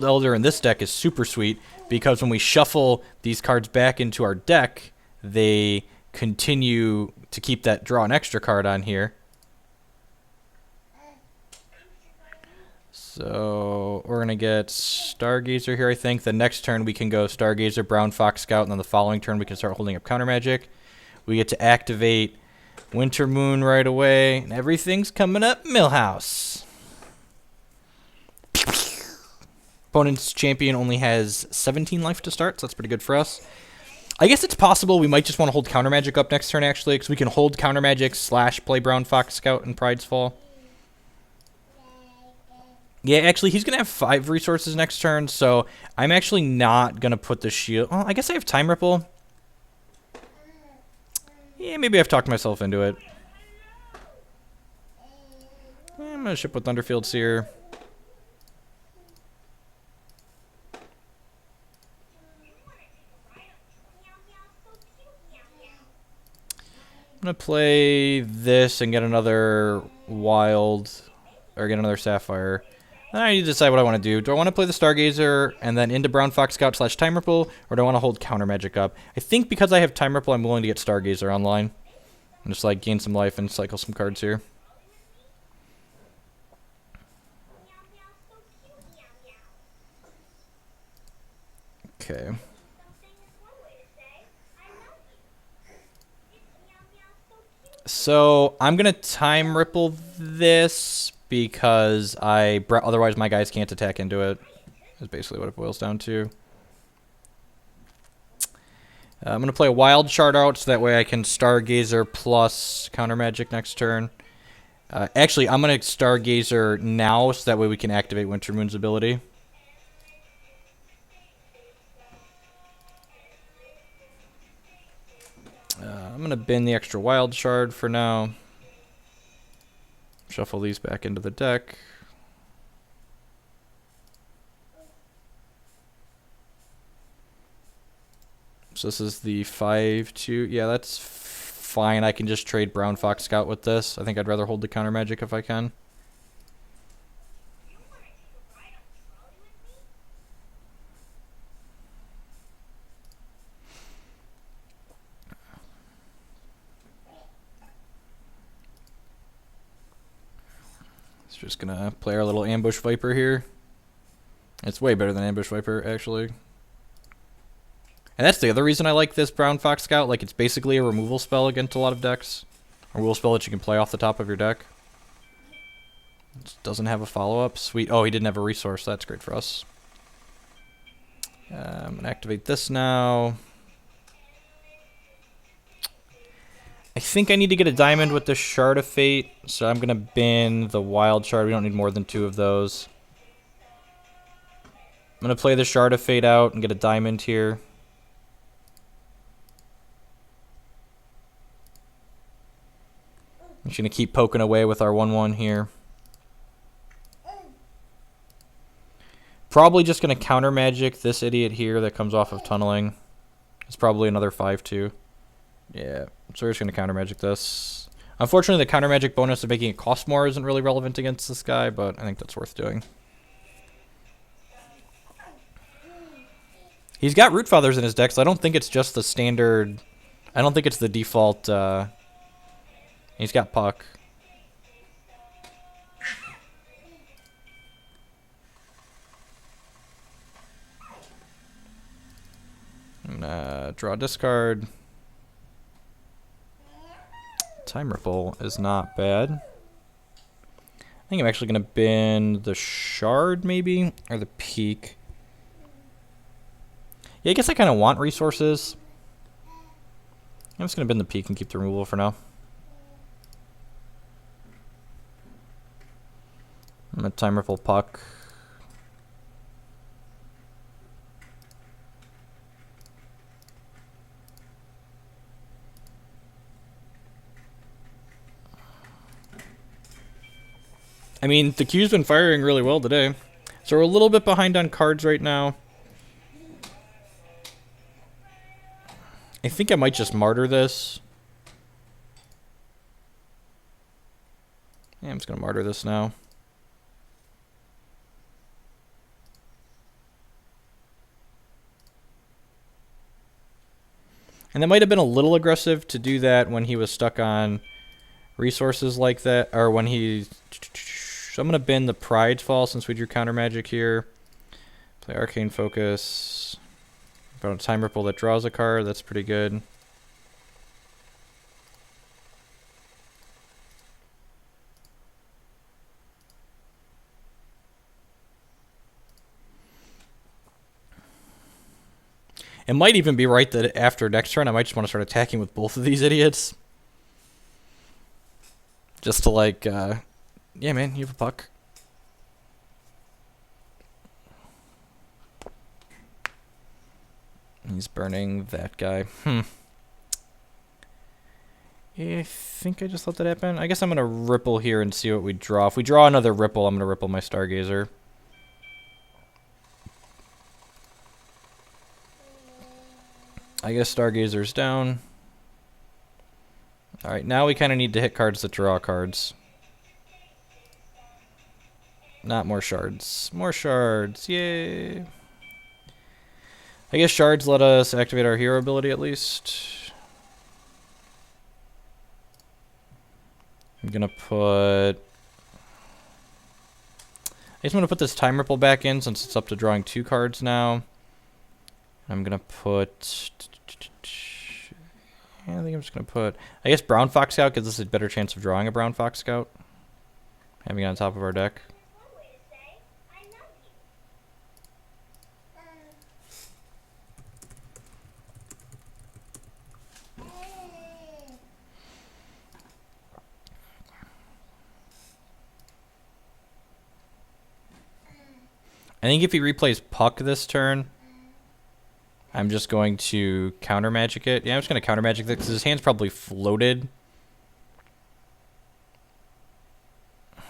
Elder in this deck is super sweet because when we shuffle these cards back into our deck, they continue to keep that draw an extra card on here. So we're going to get Stargazer here, I think. The next turn we can go Stargazer, Brown Fox Scout, and then the following turn we can start holding up Counter Magic. We get to activate Winter Moon right away, and everything's coming up Millhouse. Opponent's champion only has 17 life to start, so that's pretty good for us. I guess it's possible we might just want to hold Counter Magic up next turn, actually, because we can hold Counter Magic / play Brown Fox Scout in Pride's Fall. Yeah, actually, he's going to have 5 resources next turn, so I'm actually not going to put the shield... Oh, I guess I have Time Ripple. Yeah, maybe I've talked myself into it. I'm going to ship with Thunderfield Seer. I'm going to play this and get another Wild, or get another Sapphire. I need to decide what I want to do. Do I want to play the Stargazer and then into Brown Fox Scout / Time Ripple, or do I want to hold Counter Magic up? I think because I have Time Ripple, I'm willing to get Stargazer online. And just, like, gain some life and cycle some cards here. Okay. So I'm going to Time Ripple this because otherwise my guys can't attack into it. Is basically what it boils down to. I'm going to play a Wild Shard out so that way I can Stargazer plus Counter Magic next turn. Actually, I'm going to Stargazer now so that way we can activate Winter Moon's ability. I'm going to bin the extra Wild Shard for now. Shuffle these back into the deck. So this is the 5/2. Yeah, that's fine. I can just trade Brown Fox Scout with this. I think I'd rather hold the Counter Magic if I can. Just gonna play our little Ambush Viper here. It's way better than Ambush Viper, actually. And that's the other reason I like this Brown Fox Scout. Like, it's basically a removal spell against a lot of decks. A removal spell that you can play off the top of your deck. It doesn't have a follow-up. Sweet. Oh, he didn't have a resource. That's great for us. I'm gonna activate this now. I think I need to get a diamond with the Shard of Fate, so I'm going to bin the Wild Shard. We don't need more than 2 of those. I'm going to play the Shard of Fate out and get a diamond here. I'm just going to keep poking away with our 1/1 here. Probably just going to Counter Magic this idiot here that comes off of Tunneling. It's probably another 5/2. Yeah, so we're just going to Counter Magic this. Unfortunately, the Counter Magic bonus of making it cost more isn't really relevant against this guy, but I think that's worth doing. He's got Root Fathers in his deck, so I don't think it's just the standard... I don't think it's the default... he's got Puck. I'm gonna draw a discard. Time Ripple is not bad. I think I'm actually going to bin the Shard, maybe? Or the Peak. Yeah, I guess I kind of want resources. I'm just going to bin the Peak and keep the removal for now. I'm going to Time Ripple Puck. I mean, the queue's been firing really well today. So we're a little bit behind on cards right now. I think I might just martyr this. Yeah, I'm just going to martyr this now. And that might have been a little aggressive to do that when he was stuck on resources like that, or when he... So I'm going to bin the Pride Fall since we drew Counter Magic here. Play Arcane Focus. Got a Time Ripple that draws a card. That's pretty good. It might even be right that after next turn, I might just want to start attacking with both of these idiots. Just to like, yeah, man, you have a puck. He's burning that guy. I think I just let that happen. I guess I'm going to Ripple here and see what we draw. If we draw another Ripple, I'm going to Ripple my Stargazer. I guess Stargazer's down. Alright, now we kind of need to hit cards that draw cards. Not more shards. More shards. Yay. I guess shards let us activate our hero ability at least. I'm going to put... I just want to put this Time Ripple back in since it's up to drawing 2 cards now. I'm going to put... I think I'm just going to put... I guess Brown Fox Scout gives us a better chance of drawing a Brown Fox Scout. Having it on top of our deck. I think if he replays Puck this turn, I'm just going to counter magic it. Yeah, I'm just going to counter magic it because his hand's probably floated.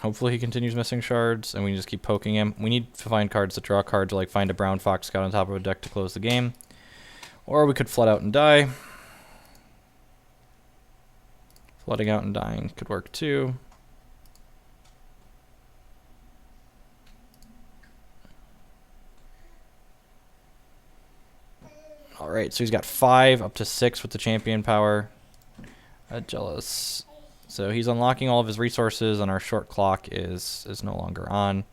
Hopefully he continues missing shards and we just keep poking him. We need to find cards that draw cards, like find a Brown Fox Scout on top of a deck to close the game. Or we could flood out and die. Flooding out and dying could work too. Alright, so he's got 5 up to 6 with the champion power. Jealous. So he's unlocking all of his resources and our short clock is no longer on.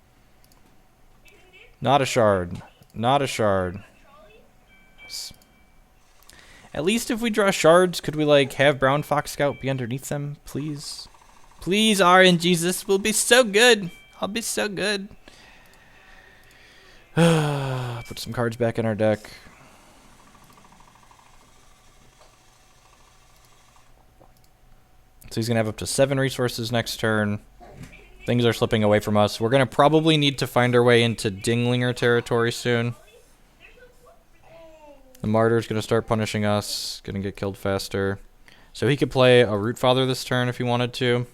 Not a shard. Not a shard. At least if we draw shards, could we like have Brown Fox Scout be underneath them, please? Please, RNGs, this will be so good. I'll be so good. Put some cards back in our deck. So he's going to have up to 7 resources next turn. Things are slipping away from us. We're going to probably need to find our way into Dinglinger territory soon. The Martyr's going to start punishing us. Going to get killed faster. So he could play a Root Father this turn if he wanted to.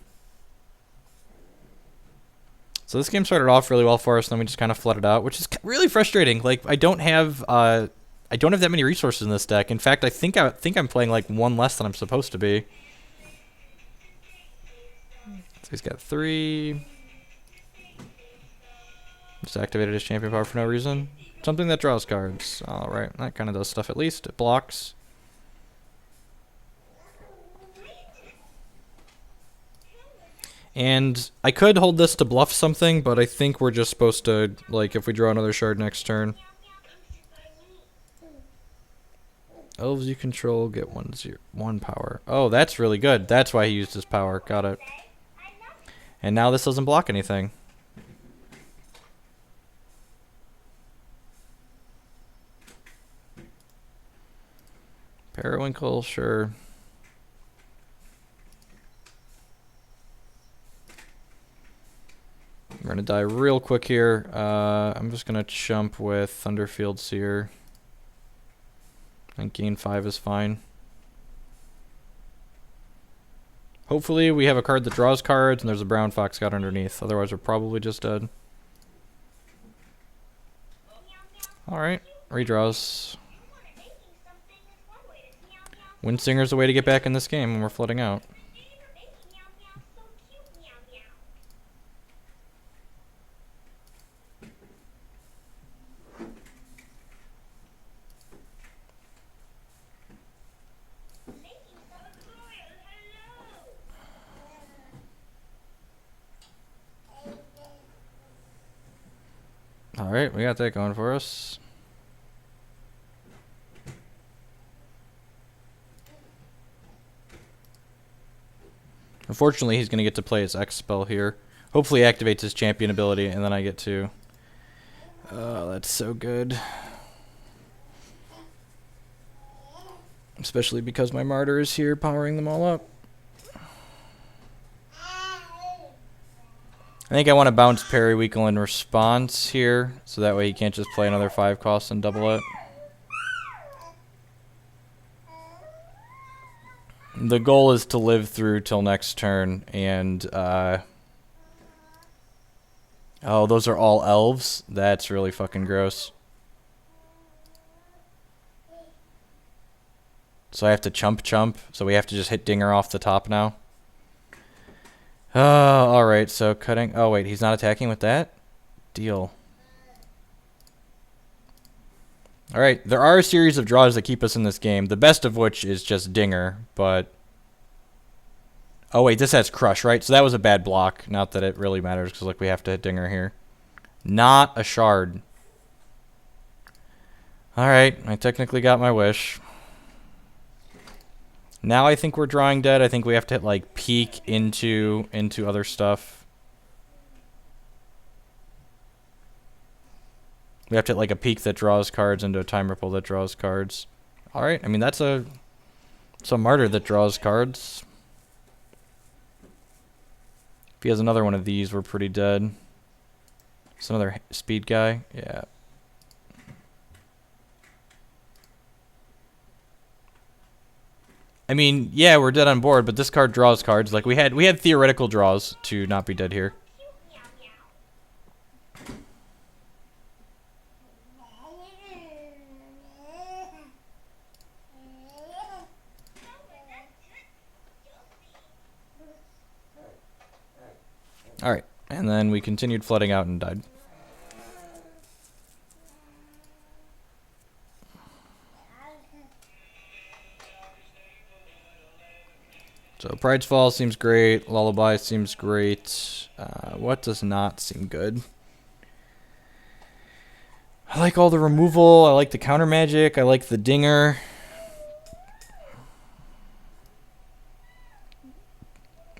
So this game started off really well for us, and then we just kind of flooded out, which is really frustrating. Like, I don't have that many resources in this deck. In fact, I think I'm playing like 1 less than I'm supposed to be. So he's got 3. Just activated his champion power for no reason. Something that draws cards. Alright, that kind of does stuff at least. It blocks. And I could hold this to bluff something, but I think we're just supposed to, like, if we draw another shard next turn. Elves you control get 1 power. Oh, that's really good. That's why he used his power. Got it. And now this doesn't block anything. Periwinkle, sure. We're going to die real quick here. I'm just going to chump with Thunderfield Seer. I think gain 5 is fine. Hopefully we have a card that draws cards and there's a Brown Fox Scout underneath. Otherwise we're probably just dead. Alright, redraws. Windsinger's the way to get back in this game when we're flooding out. we got that going for us. Unfortunately, he's going to get to play his X spell here. Hopefully, he activates his champion ability, and then I get to... Oh, that's so good. Especially because my Martyr is here powering them all up. I think I want to bounce Parry Weakle in response here, so that way he can't just play another 5 cost and double it. The goal is to live through till next turn, and oh, those are all elves? That's really fucking gross. So I have to chump, so we have to just hit Dinger off the top now. Oh, alright, so cutting... Oh, wait, he's not attacking with that? Deal. Alright, there are a series of draws that keep us in this game, the best of which is just Dinger, but... Oh, wait, this has Crush, right? So that was a bad block. Not that it really matters, because, like, we have to hit Dinger here. Not a Shard. Alright, I technically got my wish. Now I think we're drawing dead. I think we have to hit, like, peek into other stuff. We have to hit, like, a peek that draws cards into a Time Ripple that draws cards. Alright, I mean, it's a Martyr that draws cards. If he has another one of these, we're pretty dead. It's another speed guy. Yeah. I mean, yeah, we're dead on board, but this card draws cards. Like we had theoretical draws to not be dead here. Alright, and then we continued flooding out and died. So Pride's Fall seems great, Lullaby seems great. What does not seem good? I like all the removal, I like the counter magic, I like the Dinger.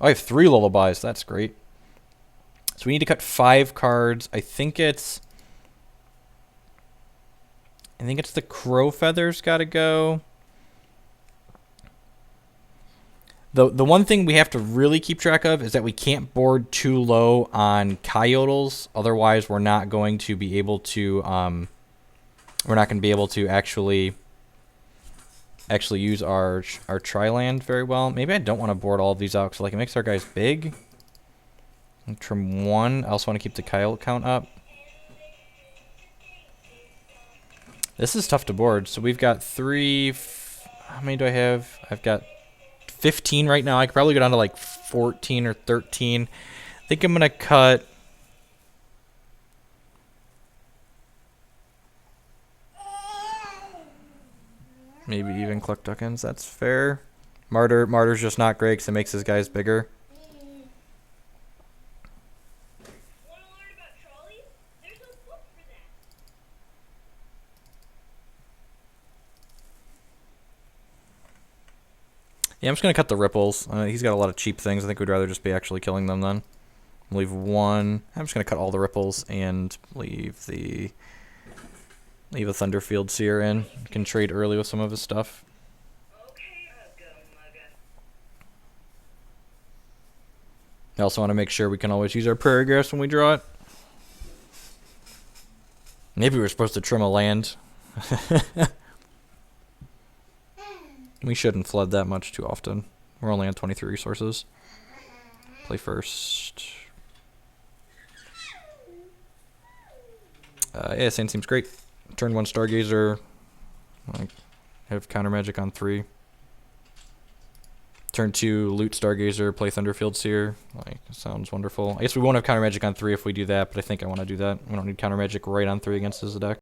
Oh, I have 3 Lullabies, that's great. So we need to cut 5 cards. I think it's the Crow Feathers gotta go. The one thing we have to really keep track of is that we can't board too low on Coyotles. Otherwise, we're not going to be able to actually use our Tri-Land very well. Maybe I don't want to board all of these out because like it makes our guys big. Trim 1. I also want to keep the Coyote count up. This is tough to board. So we've got 3. How many do I have? I've got 15 right now. I could probably go down to like 14 or 13. I think I'm going to cut... Maybe even Cluck Duckins. That's fair. Martyr's just not great because it makes his guys bigger. Yeah, I'm just going to cut the ripples. He's got a lot of cheap things. I think we'd rather just be actually killing them then. Leave 1. I'm just going to cut all the ripples and leave a Thunderfield Seer in. Can trade early with some of his stuff. I also want to make sure we can always use our Prairie Grass when we draw it. Maybe we're supposed to trim a land. We shouldn't flood that much too often. We're only on 23 resources. Play first. Yeah, Sand seems great. Turn 1 Stargazer. Like, have counter magic on 3. Turn 2 Loot Stargazer. Play Thunderfield Seer. Like, sounds wonderful. I guess we won't have counter magic on 3 if we do that, but I think I want to do that. We don't need counter magic right on 3 against his deck.